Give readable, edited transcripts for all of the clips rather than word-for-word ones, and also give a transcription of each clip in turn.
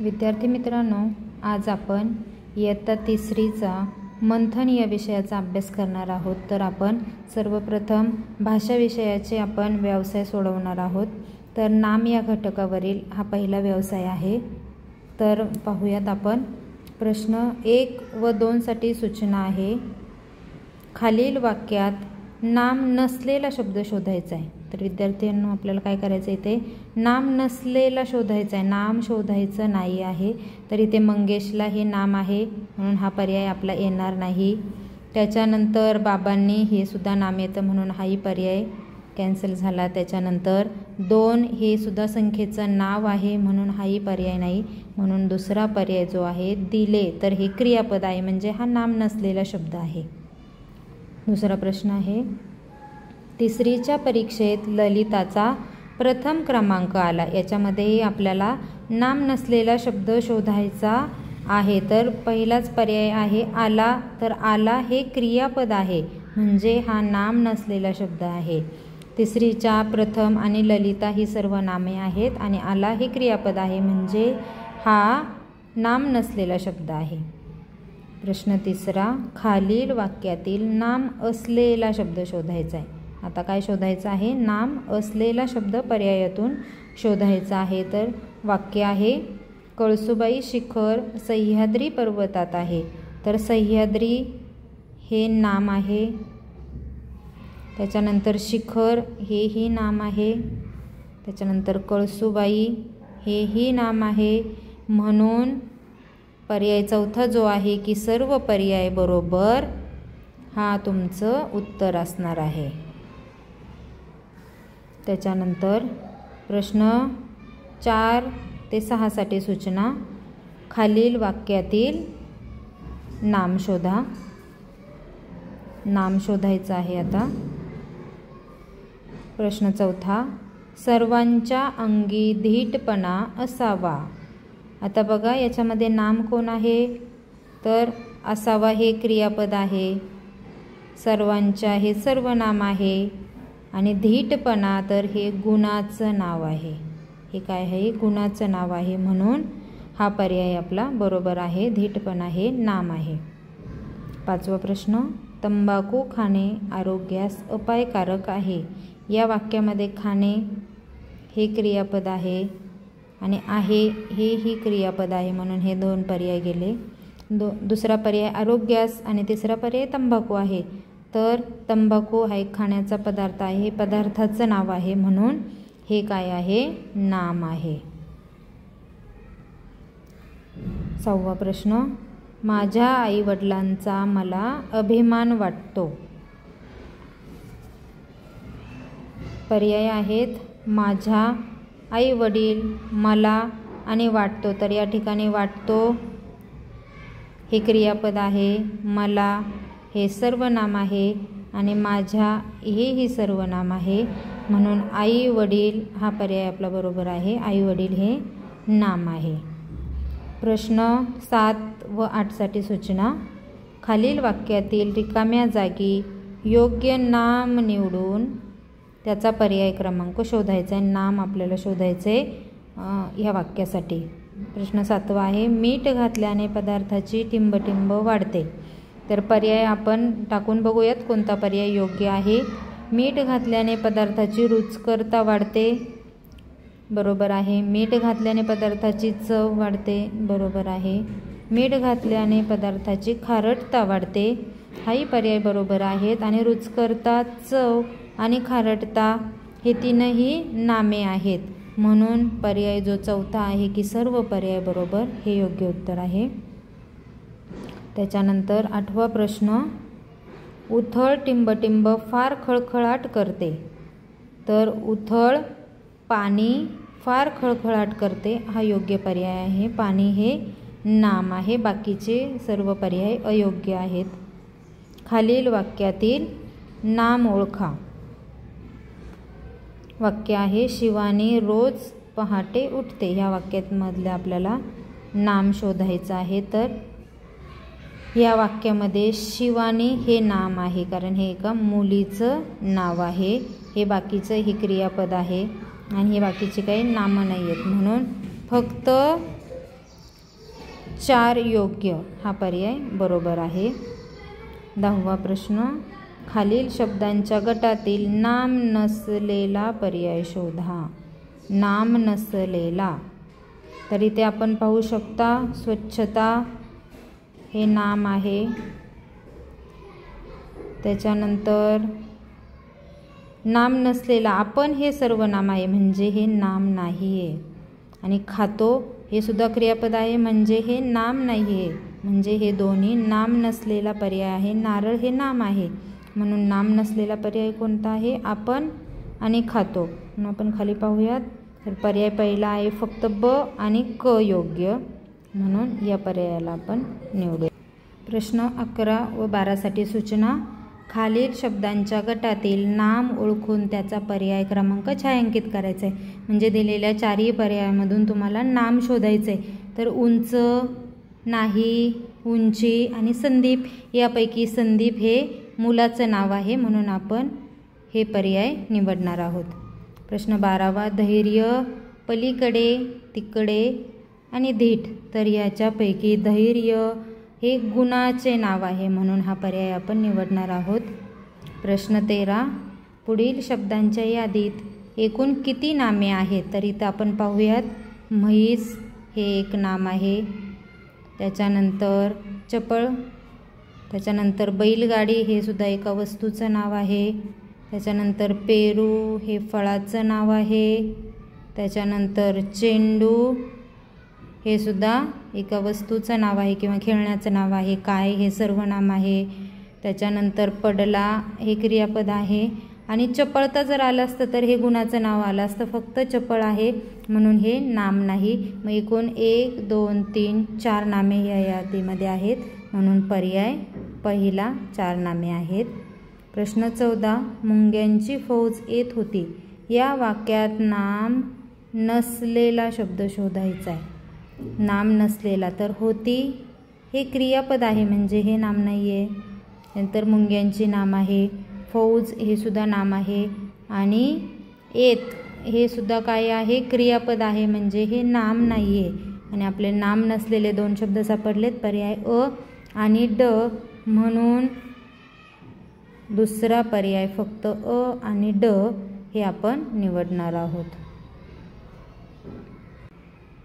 विद्यार्थी मित्रांनो, आज आपण इयत्ता तिसरीचा मंथन या विषयाचा अभ्यास करणार आहोत। तर आपण सर्वप्रथम भाषा विषयाचे आपण व्यवसाय सोडवणार आहोत। तर नाम या घटकावरील हा पहिला व्यवसाय आहे। तर पाहूयात आपण। प्रश्न 1 व 2 साठी सूचना आहे। खालील वाक्यात नाम नसलेला शब्द शोधायचा आहे। तर विद्यार्थ्यांनो, आपल्याला काय करायचं इथे नाम नसलेला शोधायचा आहे, नाम शोधायचं नाही आहे। तर इथे मंगेशला हे नाम आहे म्हणून हा पर्याय आपला येणार नाही। त्याच्यानंतर बाबांनी हे सुद्धा नाम येतं म्हणून हाही पर्याय कॅन्सल झाला। त्याच्यानंतर 2 हे सुद्धा संख्येचं नाव आहे म्हणून हाही पर्याय नाही, म्हणून दुसरा पर्याय जो आहे दिले, तर हे क्रियापद आहे म्हणजे हा नाम नसलेला शब्द आहे। दुसरा प्रश्न आहे, तिसरीच्या परीक्षेत ललिताचा प्रथम क्रमांक आला। याच्यामध्येही आपल्याला नाम नसलेला शब्द शोधायचा आहे। तर पहिलाच पर्याय आहे आला। तर आला हे क्रियापद आहे म्हणजे हा नाम नसलेला शब्द आहे। तिसरीच्या प्रथम आणि ललिता ही सर्व नामे आहेत आणि आला हे क्रियापद आहे म्हणजे हा नाम नसलेला शब्द आहे। प्रश्न तिसरा, खालील वाक्यातील नाम असलेला शब्द शोधायचा आहे। आता काय शोधायचं आहे? नाम असलेला शब्द पर्यायातून शोधायचा आहे। तर वाक्य आहे, कळसुबाई शिखर सह्याद्री पर्वतात आहे। तर सह्याद्री हे नाम आहे, त्याच्यानंतर शिखर हेही नाम आहे, त्याच्यानंतर कळसुबाई हेही नाम आहे, म्हणून पर्याय चौथा जो आहे की सर्व पर्याय बरोबर हा तुमचं उत्तर असणार आहे। त्याच्यानंतर प्रश्न 4 ते 6 साठी सूचना, खालील वाक्यातील नाम शोधा। नाम शोधायचं आहे आता। प्रश्न चौथा, सर्वांच्या अंगी धीटपणा असावा। आता बघा याच्यामध्ये नाम कोण आहे? तर असावा हे क्रियापद आहे, सर्वांच्या हे सर्वनाम आहे आणि धीटपणा तर हे गुणाचं नाव आहे। हे काय आहे? गुणाचं नाव आहे म्हणून हा पर्याय आपला बरोबर आहे। धीटपणा हे नाम आहे। 5वा प्रश्न, तंबाखू खाणे आरोग्यास अपायकारक आहे। या वाक्यामध्ये खाणे हे क्रियापद आहे आणि आहे हे ही क्रियापद आहे म्हणून हे 2 पर्याय गेले। दुसरा पर्याय आरोग्यास आणि तिसरा पर्याय तंबाखू आहे। तर तंबाखू हा एक खाण्याचा पदार्थ आहे, हे पदार्थाचं नाव आहे म्हणून हे काय आहे? नाम आहे। 6वा प्रश्न, माझ्या आईवडिलांचा मला अभिमान वाटतो। पर्याय आहेत माझ्या आई वडील, मला आणि वाटतो। तर या ठिकाणी वाटतो हे क्रियापद आहे, मला हे सर्वनाम आहे आणि माझ्या हेही सर्वनाम आहे म्हणून आई वडील हा पर्याय आपला बरोबर आहे। आई वडील हे नाम आहे। प्रश्न 7 व 8 साठी सूचना, खालील वाक्यातील रिकाम्या जागी योग्य नाम निवडून त्याचा पर्याय क्रमांक शोधायचा आहे। नाम आपल्याला शोधायचे ह्या वाक्यासाठी। प्रश्न 7वा आहे, मीठ घातल्याने पदार्थाची टिंबटिंब वाढते। तर पर्याय आपण टाकून बघूयात कोणता पर्याय योग्य आहे। मीठ घातल्याने पदार्थाची रुचकरता वाढते, बरोबर आहे। मीठ घातल्याने पदार्थाची चव वाढते, बरोबर आहे। मीठ घातल्याने पदार्थाची खारटता वाढते, हाही पर्याय बरोबर आहेत। आणि रुचकरता, चव आणि खारटता हे तीनही नामे आहेत म्हणून पर्याय जो चौथा आहे की सर्व पर्याय बरोबर हे योग्य उत्तर आहे। त्याच्यानंतर 8वा प्रश्न, उथळ टिंबटिंब फार खळखळाट करते। तर उथळ पाणी फार खळखळाट करते हा योग्य पर्याय आहे। पाणी हे नाम आहे, बाकीचे सर्व पर्याय अयोग्य आहेत। खालील वाक्यातील नाम ओळखा। वाक्य आहे, शिवानी रोज पहाटे उठते। ह्या वाक्यामधलं आपल्याला नाम शोधायचं आहे। तर या वाक्यामध्ये शिवानी हे नाम आहे कारण हे एका मुलीचं नाव आहे। हे बाकीचं हे क्रियापद आहे आणि हे बाकीचे काही नामं नाही आहेत म्हणून फक्त 4 योग्य हा पर्याय बरोबर आहे. 10वा प्रश्न, खालील शब्दांच्या गटातील नाम नसलेला पर्याय शोधा. नाम नसलेला, तर इथे आपण पाहू शकता स्वच्छता हे नाम आहे. त्याच्यानंतर नाम नसलेला, आपण हे सर्वनाम आहे म्हणजे हे नाम नाही आहे. आणि खातो हे सुद्धा क्रियापद आहे म्हणजे हे नाम नाही आहे. म्हणजे हे दोन्ही नाम नसलेला पर्याय आहे. नारळ हे नाम आहे म्हणून नाम नसलेला पर्याय कोणता आहे? आपण आणि खातो. म्हणून आपण खाली पाहूयात. तर पर्याय पहिला आहे फक्त ब आणि क योग्य, म्हणून या पर्यायाला आपण निवडूया. प्रश्न 11 व 12साठी सूचना. खालील शब्दांच्या गटातील नाम ओळखून त्याचा पर्याय क्रमांक छायांकित करायचा आहे. म्हणजे दिलेल्या 4ही पर्यायामधून तुम्हाला नाम शोधायचं आहे. तर उंच, नाही, उंची आणि संदीप, यापैकी संदीप हे मुलाचं नाव आहे म्हणून आपण हे पर्याय निवडणार आहोत. प्रश्न 12वा, धैर्य, पलीकडे, तिकडे आणि धीट, तर याच्यापैकी धैर्य हे गुणाचे नाव आहे म्हणून हा पर्याय आपण निवडणार आहोत. प्रश्न 13, पुढील शब्दांच्या यादीत एकूण किती नामे आहेत? तर इथं आपण पाहूयात. म्हैस हे एक नाम आहे. त्याच्यानंतर चपळ, त्याच्यानंतर बैलगाडी हे सुद्धा एका वस्तूचं नाव आहे. त्याच्यानंतर पेरू हे फळाचं नाव आहे. त्याच्यानंतर चेंडू हे सुद्धा एका वस्तूचं नाव आहे किंवा खेळण्याचं नाव आहे. काय हे सर्वनाम आहे. त्याच्यानंतर पडला हे क्रियापद आहे. आणि चपळता जर आलं असतं तर हे गुणाचं नाव आलं असतं. फक्त चपळ आहे म्हणून हे नाम नाही. मग एकूण 1, 2, 3, 4 नामे या यादीमध्ये आहेत म्हणून पर्याय पहिला 4 नामे आहेत. प्रश्न 14, मुंग्यांची फौज येत होती या वाक्यात नाम नसलेला शब्द शोधायचा आहे. नाम नसलेला, तर होती हे क्रियापद आहे म्हणजे हे नाम नाही आहे. नंतर मुंग्यांची नाम आहे. फौज हे सुद्धा नाम आहे. आणि येत हे सुद्धा काय आहे? क्रियापद आहे म्हणजे हे नाम नाही आहे. आणि आपले नाम नसलेले 2 शब्द सापडलेत, पर्याय अ आणि ड, म्हणून दुसरा पर्याय फक्त अ आणि ड हे आपण निवडणार आहोत.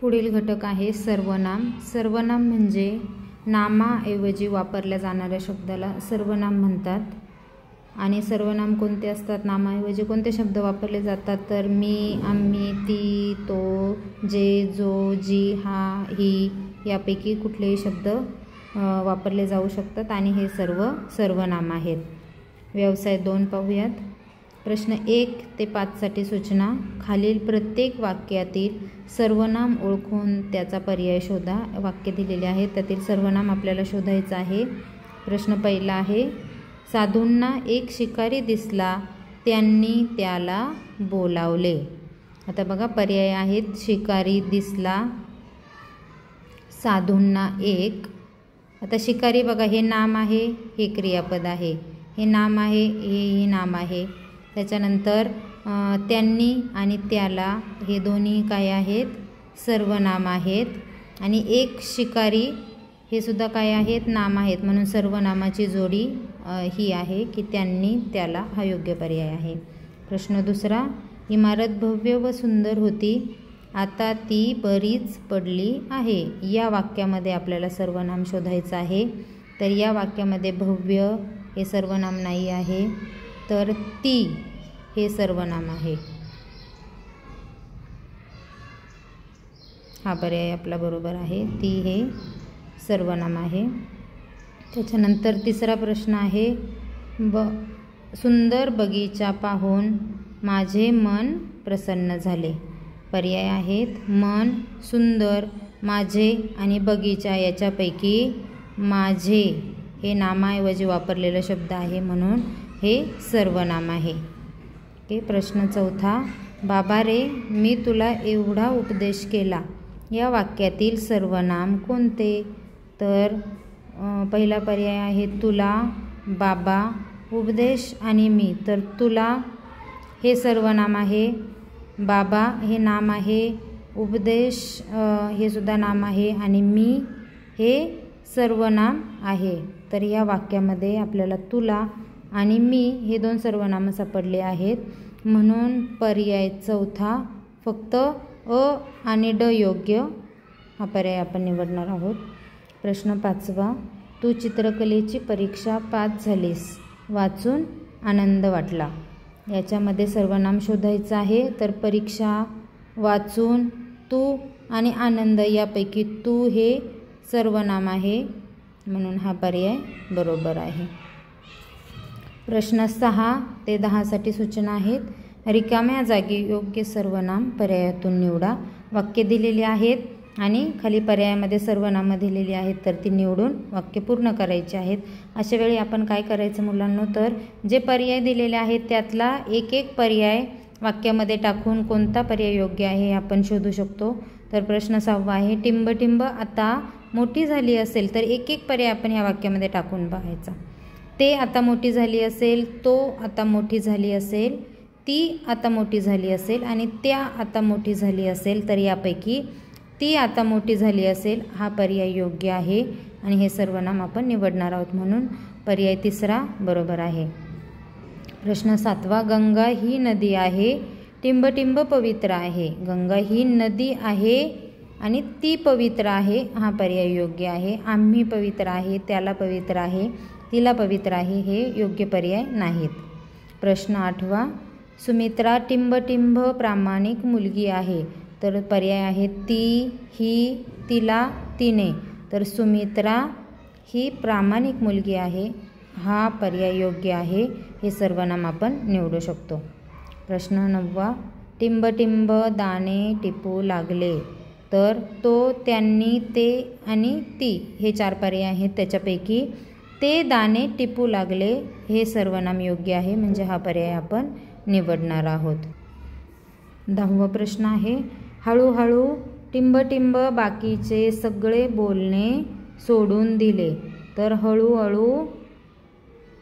पुढील घटक आहे सर्वनाम. सर्वनाम म्हणजे नामाऐवजी वापरल्या जाणाऱ्या शब्दाला सर्वनाम म्हणतात. आणि सर्वनाम कोणते असतात? नामाऐवजी कोणते शब्द वापरले जातात? तर मी, आम्ही, ती, तो, जे, जो, जी, हा, ही यापैकी कुठलेही शब्द वापरले जाऊ शकतात आणि हे सर्व सर्वनाम आहेत. व्यवसाय 2 पाहूयात. प्रश्न 1 ते 5साठी सूचना. खालील प्रत्येक वाक्यातील सर्वनाम ओळखून त्याचा पर्याय शोधा. वाक्य दिलेले आहेत त्यातील सर्वनाम आपल्याला शोधायचं आहे. प्रश्न पहिला आहे, साधूंना एक शिकारी दिसला, त्यांनी त्याला बोलावले. आता बघा पर्याय आहेत. शिकारी दिसला, साधूंना एक. आता शिकारी बघा हे नाम आहे, हे क्रियापद आहे. हे नाम आहे, हेही नाम आहे. त्याच्यानंतर त्यांनी आणि त्याला हे दोन्ही काय आहेत? सर्वनाम आहेत. आणि एक शिकारी हे सुद्धा काय आहेत? नाम आहेत. म्हणून सर्वनामाची जोडी ही आहे की त्यांनी त्याला हा योग्य पर्याय आहे. प्रश्न दुसरा, इमारत भव्य व सुंदर होती, आता ती बरीच पडली आहे. या वाक्यामध्ये आपल्याला सर्वनाम शोधायचं आहे. तर या वाक्यामध्ये भव्य हे सर्वनाम नाही आहे, तर ती हे सर्वनाम आहे. हा पर्याय आपला बरोबर आहे. ती हे सर्वनाम आहे. त्याच्यानंतर तिसरा प्रश्न आहे, सुंदर बगीचा पाहून माझे मन प्रसन्न झाले. पर्याय आहेत मन, सुंदर, माझे आणि बगीचा. याच्यापैकी माझे हे नामाऐवजी वापरलेला शब्द आहे म्हणून हे सर्वनाम आहे. ओके. प्रश्न चौथा, बाबा रे मी तुला एवढा उपदेश केला. या वाक्यातील सर्वनाम कोणते? तर पहिला पर्याय आहे तुला, बाबा, उपदेश आणि मी. तर तुला हे सर्वनाम आहे, बाबा हे नाम आहे, उपदेश हे सुद्धा नाम आहे आणि मी हे सर्वनाम आहे. तर या वाक्यामध्ये आपल्याला तुला आणि मी हे 2 सर्वनाम सापडले आहेत. म्हणून पर्याय चौथा फक्त अ आणि ड योग्य हा पर्याय आपण निवडणार आहोत. प्रश्न 5वा, तू चित्रकलेची परीक्षा पास झालीस, वाचून आनंद वाटला. याच्यामध्ये सर्वनाम शोधायचं आहे. तर परीक्षा, वाचून, तू आणि आनंद यापैकी तू हे सर्वनाम आहे, म्हणून हा पर्याय बरोबर आहे. प्रश्न 6 ते 10साठी सूचना आहेत. रिकाम्या जागी योग्य सर्वनाम पर्यायातून निवडा. वाक्य दिलेली आहेत आणि खाली पर्यायामध्ये सर्वनामं दिलेली आहेत, तर ती निवडून वाक्य पूर्ण करायची आहेत. अशा वेळी आपण काय करायचं मुलांनो, तर जे पर्याय दिलेले आहेत त्यातला एक एक पर्याय वाक्यामध्ये टाकून कोणता पर्याय योग्य आहे हे आपण शोधू शकतो. तर प्रश्न 6वा आहे, टिंब आता मोठी झाली असेल, तर एक एक पर्याय आपण ह्या वाक्यामध्ये टाकून पाहायचा. ते आता मोठी झाली असेल, तो आता मोठी झाली असेल, ती आता मोठी झाली असेल आणि त्या आता मोठी झाली असेल, तर यापैकी ती आता मोठी झाली असेल हा पर्याय योग्य आहे आणि हे सर्वनाम आपण निवडणार आहोत, म्हणून पर्याय 3रा बरोबर आहे. प्रश्न 7वा, गंगा ही नदी आहे, टिंब पवित्र आहे. गंगा ही नदी आहे आणि ती पवित्र आहे हा पर्याय योग्य आहे. आम्ही पवित्र आहे, त्याला पवित्र आहे, तिला पवित्र आहे हे योग्य पर्याय नाहीत. प्रश्न 8वा, सुमित्रा टिंब प्रामाणिक मुलगी आहे. तर पर्याय आहे ती, ही, तिला, तिने. तर सुमित्रा ही प्रामाणिक मुलगी आहे हा पर्याय योग्य आहे. हे सर्वनाम आपण निवडू शकतो. प्रश्न 9वा, टिंब दाणे टिपू लागले. तर तो, त्यांनी, ते आणि ती हे 4 पर्याय आहेत. त्याच्यापैकी ते दाणे टिपू लागले हे सर्वनाम योग्य आहे, म्हणजे हा पर्याय आपण निवडणार आहोत. 10वा प्रश्न आहे, हळूहळू टिंब बाकीचे सगळे बोलणे सोडून दिले. तर हळूहळू,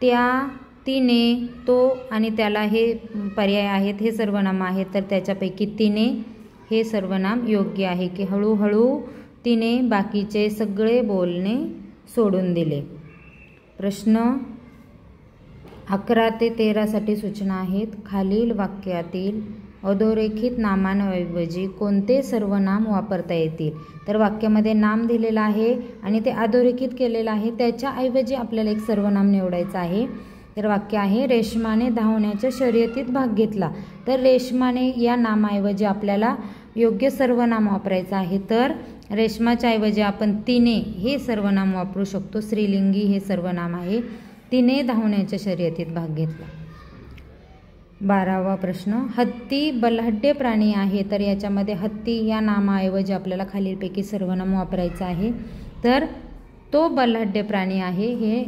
त्या, तिने, तो आणि त्याला हे पर्याय आहेत, हे सर्वनाम आहेत. तर त्याच्यापैकी तिने हे सर्वनाम योग्य आहे की हळूहळू तिने बाकीचे सगळे बोलणे सोडून दिले. प्रश्न 11 ते 13साठी सूचना आहेत. खालील वाक्यातील अधोरेखित नामांऐवजी कोणते सर्वनाम वापरता येतील. तर वाक्यामध्ये नाम दिलेलं आहे आणि ते अधोरेखित केलेलं आहे, त्याच्याऐवजी आपल्याला एक सर्वनाम निवडायचं आहे. तर वाक्य आहे, रेशमाने धावण्याच्या शर्यतीत भाग घेतला. तर रेशमाने या नामाऐवजी आपल्याला योग्य सर्वनाम वापरायचं आहे. तर रेशमाच्या ऐवजी आपण तिने हे सर्वनाम वापरू शकतो. स्त्रीलिंगी हे सर्वनाम आहे. तिने धावण्याच्या शर्यतीत भाग घेतला. 12वा प्रश्न, हत्ती बलाढ्य प्राणी आहे. तर याच्यामध्ये हत्ती या नामाऐवजी आपल्याला खालीलपैकी सर्वनाम वापरायचं आहे. तर तो बलाढ्य प्राणी आहे हे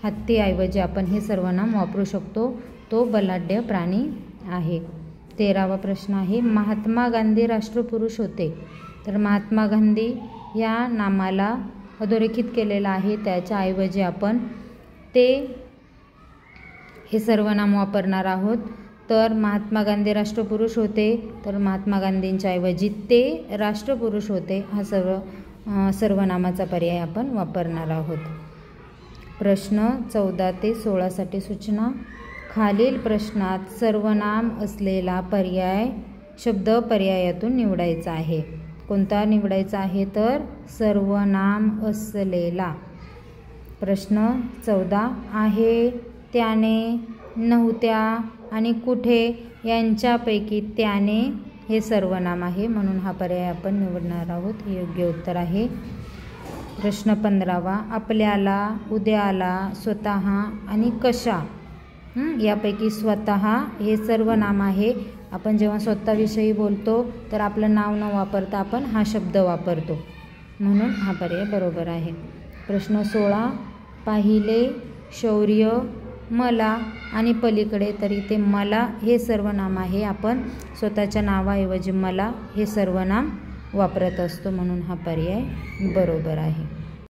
हत्तीऐवजी आपण हे सर्वनाम वापरू शकतो. तो बलाढ्य प्राणी आहे. 13वा प्रश्न आहे, महात्मा गांधी राष्ट्रपुरुष होते. तर महात्मा गांधी या नामाला अधोरेखित केलेलं आहे, त्याच्याऐवजी आपण ते हे सर्वनाम वापरणार आहोत. तर महात्मा गांधी राष्ट्रपुरुष होते, तर महात्मा गांधींच्या ऐवजी ते राष्ट्रपुरुष होते हा सर्वनामाचा पर्याय आपण वापरणार आहोत. प्रश्न 14 ते 16साठी सूचना. खालील प्रश्नात सर्वनाम असलेला पर्याय शब्द पर्यायातून निवडायचा आहे. कोणता निवडायचा आहे, तर सर्वनाम असलेला. प्रश्न 14, आहे, त्याने, नव्हत्या आणि कुठे यांच्यापैकी त्याने हे सर्वनाम आहे, म्हणून हा पर्याय आपण निवडणार आहोत. हे योग्य उत्तर आहे. प्रश्न 15वा, आपल्याला, उद्याला, स्वतः आणि कशा यापैकी स्वतः हे सर्वनाम आहे. आपण जेव्हा स्वतःविषयी बोलतो तर आपलं नाव न वापरता आपण हा शब्द वापरतो, म्हणून हा पर्याय बरोबर आहे. प्रश्न 16, पाहिले, शौर्य, मला आणि पलीकडे. तर इथे मला हे सर्वनाम आहे. आपण स्वतःच्या नावाऐवजी मला हे सर्वनाम वापरत असतो, म्हणून हा पर्याय बरोबर आहे.